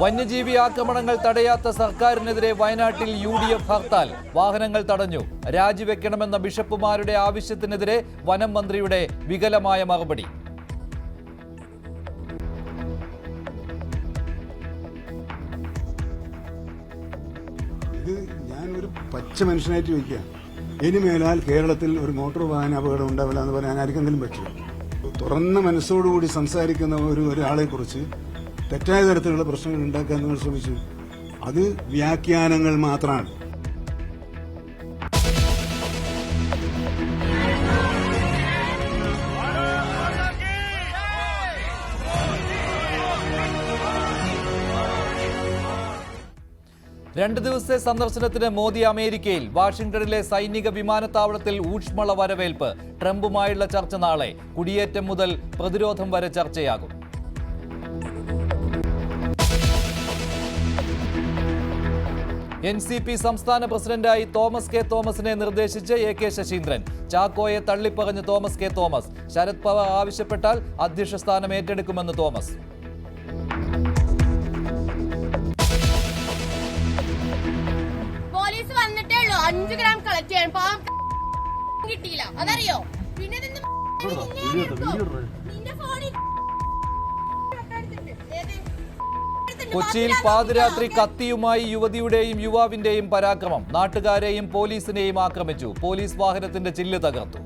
വന്യജീവി ആക്രമണങ്ങൾ തടയാത്ത സർക്കാരിനെതിരെ വയനാട്ടിൽ UDF ഹർത്താൽ. വാഹനങ്ങൾ തടഞ്ഞു. രാജിവെക്കണമെന്ന ബിഷപ്പുമാരുടെ ആവശ്യത്തിനെതിരെ വനം മന്ത്രിയുടെ വികലമായ മറുപടി. ഇത് ഞാനൊരു പച്ച മനുഷ്യനായിട്ട് ചോദിക്കുക, ഇനിമേലാൽ കേരളത്തിൽ ഒരു മോട്ടോർ വാഹന അപകടം ഉണ്ടാവില്ല എന്ന് പറയാൻ ആർക്കെങ്കിലും പറ്റുമോ? തുറന്ന മനസ്സോടുകൂടി സംസാരിക്കുന്ന ഒരാളെ കുറിച്ച് തെറ്റായ തരത്തിലുള്ള പ്രശ്നങ്ങൾ ഉണ്ടാക്കാൻ നിങ്ങൾ ശ്രമിച്ചു. അത് വ്യാഖ്യാനങ്ങൾ മാത്രമാണ്. രണ്ട് ദിവസത്തെ സന്ദർശനത്തിന് മോദി അമേരിക്കയിൽ. വാഷിംഗ്ടണിലെ സൈനിക വിമാനത്താവളത്തിൽ ഊഷ്മള വരവേൽപ്പ്. ട്രംപുമായുള്ള ചർച്ച നാളെ. കുടിയേറ്റം മുതൽ പ്രതിരോധം വരെ ചർച്ചയാകും. NCP സംസ്ഥാന പ്രസിഡന്റായി തോമസ് കെ തോമസിനെ നിർദ്ദേശിച്ച് AK ശശീന്ദ്രൻ. ചാക്കോയെ തള്ളിപ്പറഞ്ഞ് തോമസ് കെ തോമസ്. ശരത് പവാർ ആവശ്യപ്പെട്ടാൽ അധ്യക്ഷ സ്ഥാനം ഏറ്റെടുക്കുമെന്ന് തോമസ്. പോലീസ് വന്നിട്ടേ ഉള്ളൂ. 5 ഗ്രാം കളക്ട് ചെയ്യാൻ കിട്ടിയില്ല, അതറിയോ? പിന്നെ കൊച്ചിയിൽ പാതിരാത്രി കത്തിയുമായി യുവതിയുടെയും യുവാവിന്റെയും പരാക്രമം. നാട്ടുകാരെയും പോലീസിനെയും ആക്രമിച്ചു. പോലീസ് വാഹനത്തിന്റെ ചില്ല് തകർത്തു.